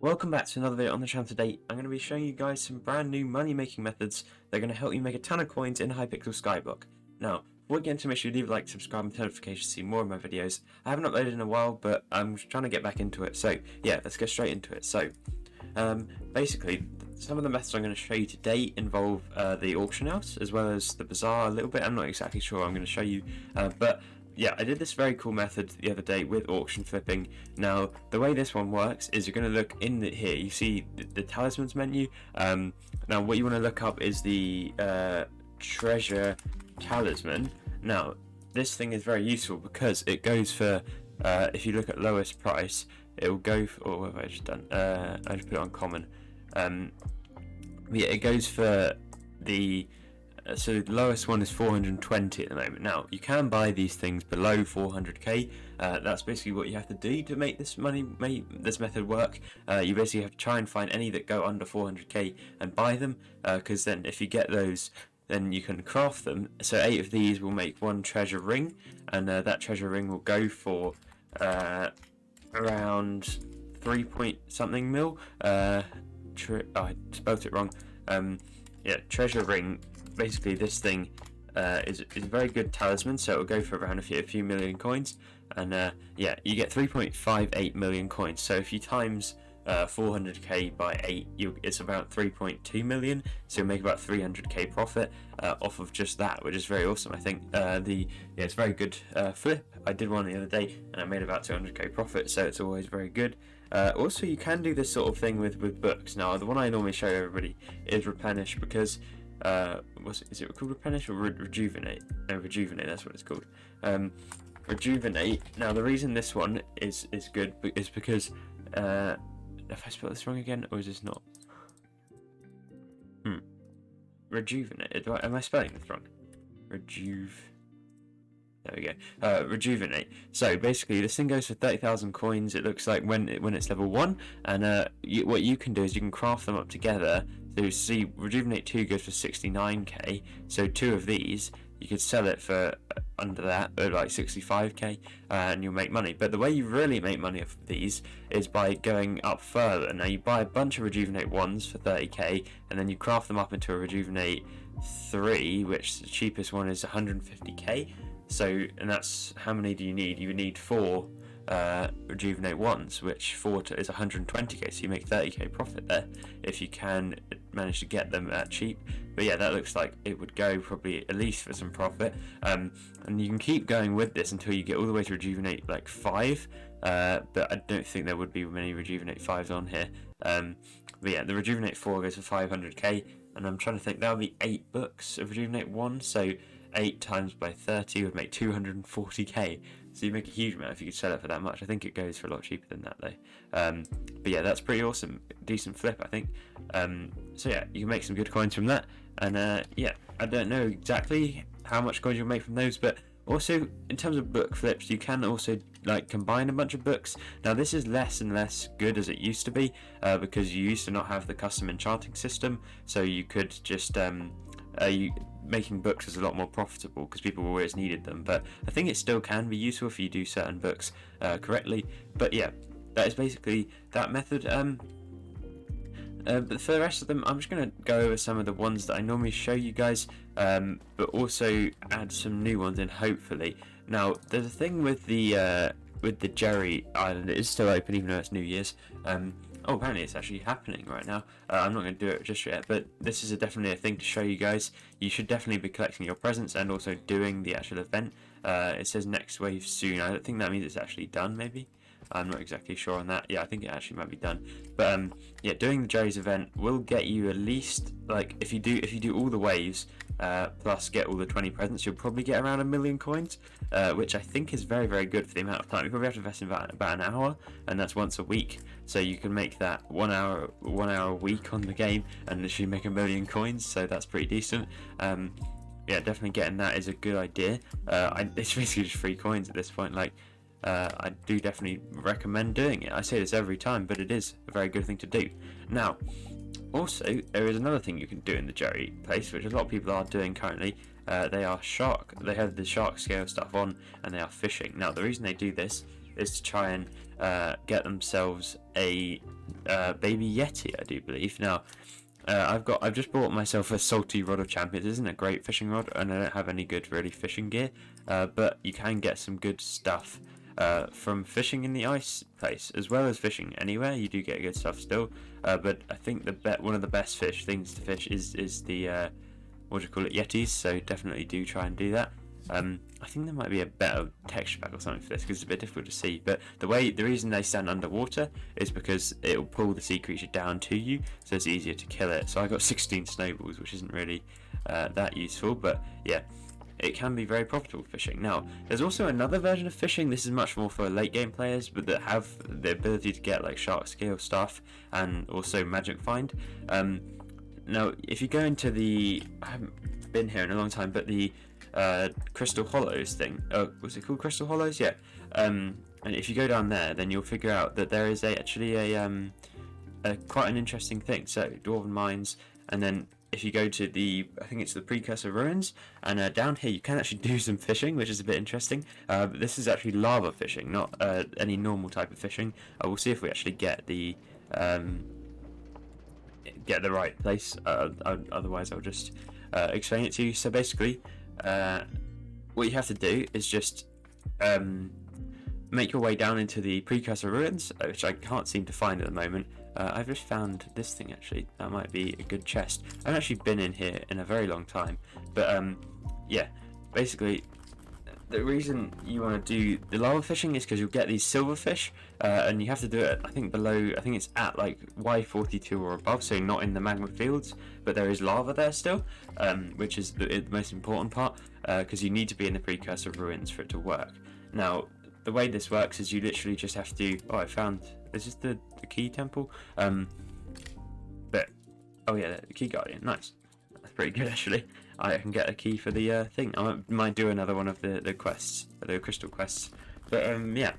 Welcome back to another video on the channel. Today I'm going to be showing you guys some brand new money making methods that are going to help you make a ton of coins in Hypixel Skyblock. Now, before we get into, make sure you leave a like, subscribe and turn notifications to see more of my videos. I haven't uploaded in a while, but I'm trying to get back into it, so yeah, let's get straight into it. So basically, some of the methods I'm going to show you today involve the auction house as well as the bazaar a little bit. I'm not exactly sure what I'm going to show you, but yeah, I did this very cool method the other day with auction flipping. Now, the way this one works is you're going to look in here. You see the talismans menu. Now, what you want to look up is the treasure talisman. Now, this thing is very useful because it goes for, if you look at lowest price, it will go for, oh, what have I just done? I just put it on common. Yeah, it goes for the, so the lowest one is 420 at the moment. Now, you can buy these things below 400k. That's basically what you have to do to make this this method work. You basically have to try and find any that go under 400k and buy them, because then if you get those, then you can craft them. So 8 of these will make one treasure ring, and that treasure ring will go for around 3 point something mil. I spelled it wrong. Yeah, treasure ring. Basically, this thing is a very good talisman, so it'll go for around a few million coins, and yeah, you get 3.58 million coins. So if you times 400k by 8, it's about 3.2 million. So you'll make about 300k profit off of just that, which is very awesome. I think it's a very good flip. I did one the other day, and I made about 200k profit. So it's always very good. Also, you can do this sort of thing with books. Now, the one I normally show everybody is replenish, because is it called replenish or rejuvenate? No, rejuvenate, that's what it's called. Rejuvenate. Now, the reason this one is good is because if I spell this wrong again, or is this not? Rejuvenate. Am I spelling this wrong? There we go. Rejuvenate. So basically, this thing goes for 30,000 coins. It looks like when it's level 1, and what you can do is you can craft them up together. So see, Rejuvenate 2 goes for 69k. So 2 of these, you could sell it for under that, like 65k, and you'll make money. But the way you really make money off of these is by going up further. Now, you buy a bunch of Rejuvenate 1s for 30k, and then you craft them up into a Rejuvenate 3, which the cheapest one is 150k. So, and that's, how many do you need? You would need 4 Rejuvenate 1s, which 4 is 120k, so you make 30k profit there if you can manage to get them cheap. But yeah, that looks like it would go probably at least for some profit, and you can keep going with this until you get all the way to Rejuvenate like 5, but I don't think there would be many Rejuvenate 5s on here. But yeah, the Rejuvenate 4 goes for 500k, and I'm trying to think, that would be 8 books of Rejuvenate 1, so 8 times by 30 would make 240k. So you make a huge amount if you could sell it for that much. I think it goes for a lot cheaper than that though. But yeah, that's pretty awesome. Decent flip, I think. So yeah, you can make some good coins from that. And yeah, I don't know exactly how much coins you'll make from those, but also in terms of book flips, you can also like combine a bunch of books. Now, this is less and less good as it used to be, because you used to not have the custom enchanting system, so you could just making books is a lot more profitable because people always needed them. But I think it still can be useful if you do certain books correctly. But yeah, that is basically that method. But for the rest of them, I'm just going to go over some of the ones that I normally show you guys, but also add some new ones in, hopefully. Now, there's a thing with the Jerry Island. It is still open even though it's New Year's. Oh, apparently it's actually happening right now. I'm not going to do it just yet, but this is definitely a thing to show you guys. You should definitely be collecting your presents and also doing the actual event. It says next wave soon. I don't think that means it's actually done, maybe. I'm not exactly sure on that. Yeah, I think it actually might be done. But yeah, doing the Jerry's event will get you at least, like, if you do all the waves plus get all the 20 presents, you'll probably get around 1 million coins, which I think is very, very good for the amount of time. You probably have to invest in about an hour, and that's once a week. So you can make that 1 hour a week on the game, and literally make 1 million coins. So that's pretty decent. Yeah, definitely getting that is a good idea. It's basically just free coins at this point. Like, I do definitely recommend doing it. I say this every time, but it is a very good thing to do. Now, also, there is another thing you can do in the Jerry place, which a lot of people are doing currently. They have the shark scale stuff on, and they are fishing. Now, the reason they do this is to try and get themselves a baby yeti, I do believe. Now, I've just bought myself a salty rod of champions. It isn't a great fishing rod, and I don't have any good really fishing gear. But you can get some good stuff from fishing in the ice place, as well as fishing anywhere. You do get good stuff still. But I think one of the best things to fish is the what do you call it, yetis. So definitely do try and do that. I think there might be a better texture pack or something for this because it's a bit difficult to see, but the reason they stand underwater is because it'll pull the sea creature down to you, so it's easier to kill it. So I got 16 snowballs, which isn't really that useful, but yeah, it can be very profitable fishing. Now, there's also another version of fishing. This is much more for late game players, but that have the ability to get like shark scale stuff and also magic find. Now, if you go into I haven't been here in a long time, but the Crystal Hollows thing. Oh, was it called Crystal Hollows? Yeah. And if you go down there, then you'll figure out that there is actually a quite an interesting thing. So Dwarven Mines, and then if you go to I think it's the Precursor Ruins, and down here you can actually do some fishing, which is a bit interesting. But this is actually lava fishing, not any normal type of fishing. We'll see if we actually get the right place. Otherwise, I'll just explain it to you. So basically, what you have to do is just make your way down into the Precursor Ruins, which I can't seem to find at the moment. I've just found this thing actually. That might be a good chest. I haven't actually been in here in a very long time, but yeah, basically the reason you want to do the lava fishing is because you'll get these silverfish, and you have to do it, I think it's at like Y42 or above, so not in the magma fields, but there is lava there still, which is the most important part, because you need to be in the Precursor Ruins for it to work. Now, the way this works is you literally just have to, I found, this is the key temple, but, oh yeah, the key guardian, nice, that's pretty good actually. I can get a key for the thing. I might do another one of the quests, the crystal quests. But yeah,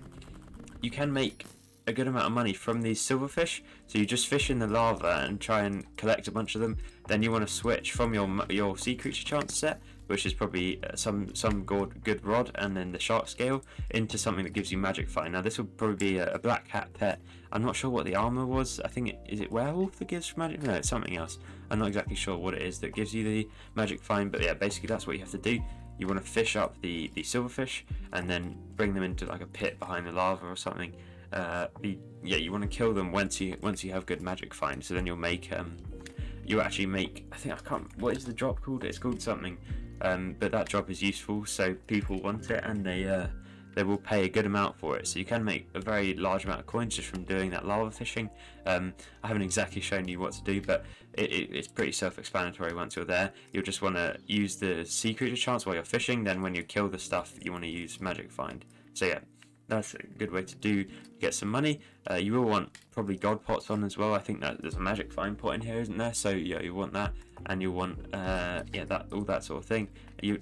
you can make a good amount of money from these silverfish. So you just fish in the lava and try and collect a bunch of them. Then you want to switch from your sea creature chance set, which is probably some good rod, and then the shark scale, into something that gives you magic find. Now this will probably be a black hat pet. I'm not sure what the armor was. I think is it werewolf that gives magic? No, it's something else. I'm not exactly sure what it is that gives you the magic find, but yeah, basically that's what you have to do. You want to fish up the silverfish and then bring them into like a pit behind the lava or something. You want to kill them once you have good magic find. So then you'll make you actually make, what is the drop called? It's called something. But that drop is useful, so people want it, and they will pay a good amount for it. So you can make a very large amount of coins just from doing that lava fishing. I haven't exactly shown you what to do, but it's pretty self-explanatory once you're there. You'll just want to use the sea creature chance while you're fishing, then when you kill the stuff, you want to use magic find. So yeah, that's a good way to get some money. You will want probably god pots on as well. I think that there's a magic find pot in here, isn't there? So yeah, you want that, and you want all that sort of thing. You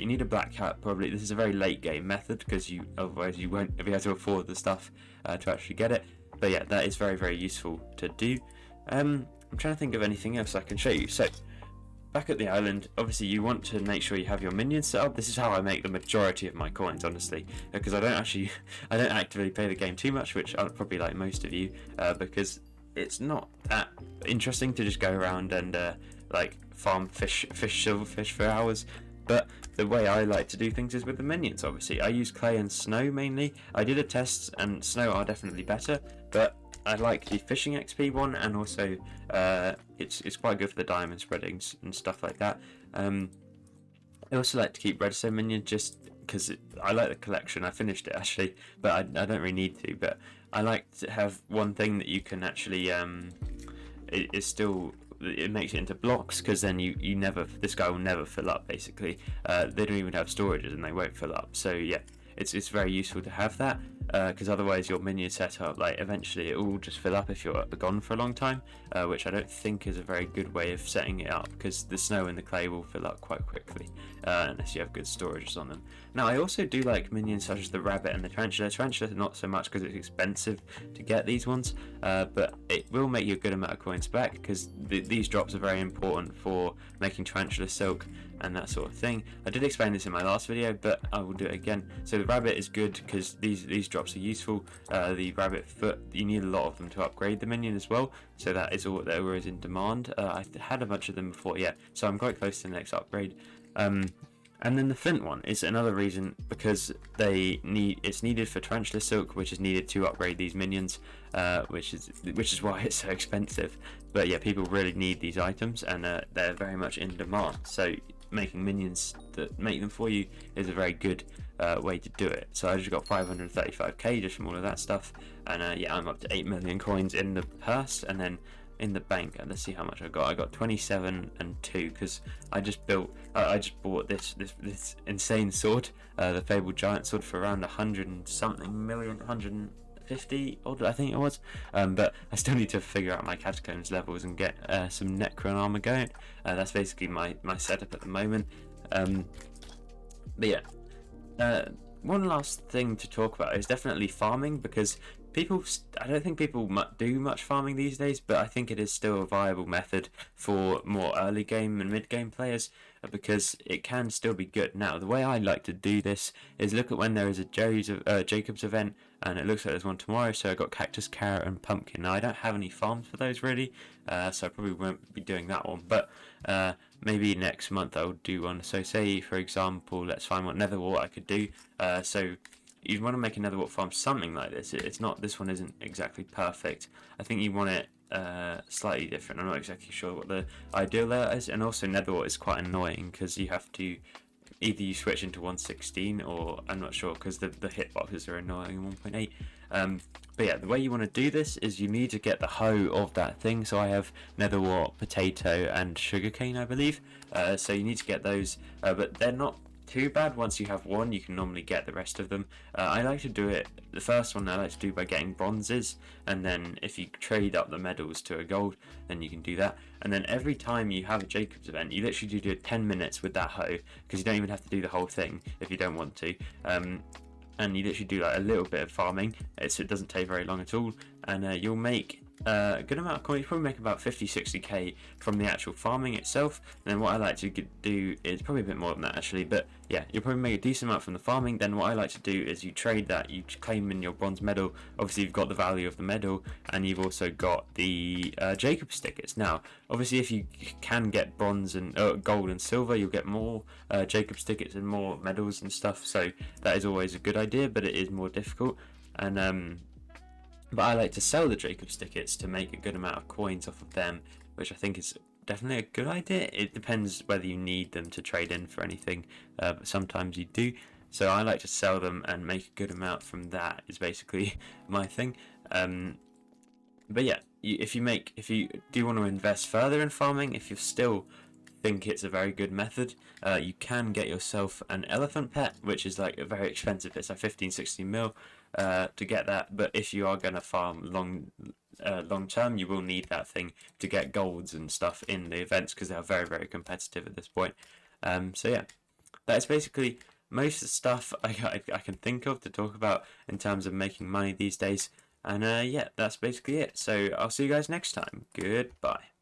need a black hat probably. This is a very late game method because otherwise you won't be able to afford the stuff to actually get it. But yeah, that is very, very useful to do. I'm trying to think of anything else I can show you. So back at the island, obviously you want to make sure you have your minions set up. This is how I make the majority of my coins, honestly, because I don't actively play the game too much, which I'd probably like most of you, because it's not that interesting to just go around and like farm fish silverfish for hours. But the way I like to do things is with the minions. Obviously I use clay and snow mainly. I did a test and snow are definitely better, but I like the fishing XP one, and also it's quite good for the diamond spreadings and stuff like that. I also like to keep redstone minions just because I like the collection. I finished it actually, but I don't really need to. But I like to have one thing that you can actually it makes it into blocks, because then this guy will never fill up basically. They don't even have storages and they won't fill up. So yeah, it's very useful to have that, because otherwise your minion setup, like eventually it will just fill up if you're gone for a long time, which I don't think is a very good way of setting it up, because the snow and the clay will fill up quite quickly unless you have good storages on them. Now I also do like minions such as the rabbit and the tarantula. Not so much because it's expensive to get these ones, but it will make you a good amount of coins back, because these drops are very important for making tarantula silk and that sort of thing. I did explain this in my last video, but I will do it again. So the rabbit is good because these drops are useful. The rabbit foot, you need a lot of them to upgrade the minion as well, so that is all that is in demand. I had a bunch of them before, yeah, so I'm quite close to the next upgrade. And then the flint one is another reason, because it's needed for tarantula silk, which is needed to upgrade these minions, which is why it's so expensive. But yeah, people really need these items, and they're very much in demand. So making minions that make them for you is a very good way to do it. So I just got 535k just from all of that stuff, and yeah, I'm up to 8 million coins in the purse, and then in the bank. And let's see how much I got 27 and 2, because I just bought this insane sword, the fabled giant sword, for around 100 and something million, 150 odd I think it was, but I still need to figure out my catacombs levels and get some necron armor going. That's basically my setup at the moment. But yeah, one last thing to talk about is definitely farming, because I don't think people do much farming these days, but I think it is still a viable method for more early game and mid game players, because it can still be good. Now, the way I like to do this is look at when there is a Jacob's event, and it looks like there's one tomorrow, so I got cactus, carrot and pumpkin. Now, I don't have any farms for those really, so I probably won't be doing that one, but maybe next month I'll do one. So say, for example, let's find what nether wart I could do. So you want to make a nether wart farm something like this. It's not, this one isn't exactly perfect. I think you want it slightly different. I'm not exactly sure what the ideal layout is, and also nether wart is quite annoying because you have to either you switch into 1.16 or I'm not sure, because the hitboxes are annoying in 1.8. But yeah, the way you want to do this is you need to get the hoe of that thing. So I have nether wart, potato and sugarcane, I believe. So you need to get those, but they're not too bad. Once you have one, you can normally get the rest of them. I like to do it, the first one I like to do by getting bronzes, and then if you trade up the medals to a gold, then you can do that. And then every time you have a Jacob's event, you literally do 10 minutes with that hoe, because you don't even have to do the whole thing if you don't want to. And you literally do like a little bit of farming, so it doesn't take very long at all, and you'll make a good amount of coins. You probably make about 50-60k from the actual farming itself. And then what I like to do is probably a bit more than that actually, but yeah, you'll probably make a decent amount from the farming. Then what I like to do is you trade that, you claim in your bronze medal. Obviously you've got the value of the medal, and you've also got the Jacob's stickers. Now obviously if you can get bronze and gold and silver, you'll get more Jacob's tickets and more medals and stuff, so that is always a good idea, but it is more difficult. And but I like to sell the Jacob's tickets to make a good amount of coins off of them, which I think is definitely a good idea. It depends whether you need them to trade in for anything, but sometimes you do. So I like to sell them and make a good amount from that, is basically my thing. But yeah, if you do want to invest further in farming, if you still think it's a very good method, you can get yourself an elephant pet, which is like a very expensive. It's like 15-16 mil to get that, but if you are going to farm long term, you will need that thing to get golds and stuff in the events, because they are very, very competitive at this point. So yeah, that is basically most of the stuff I can think of to talk about in terms of making money these days. And yeah, that's basically it. So I'll see you guys next time. Goodbye.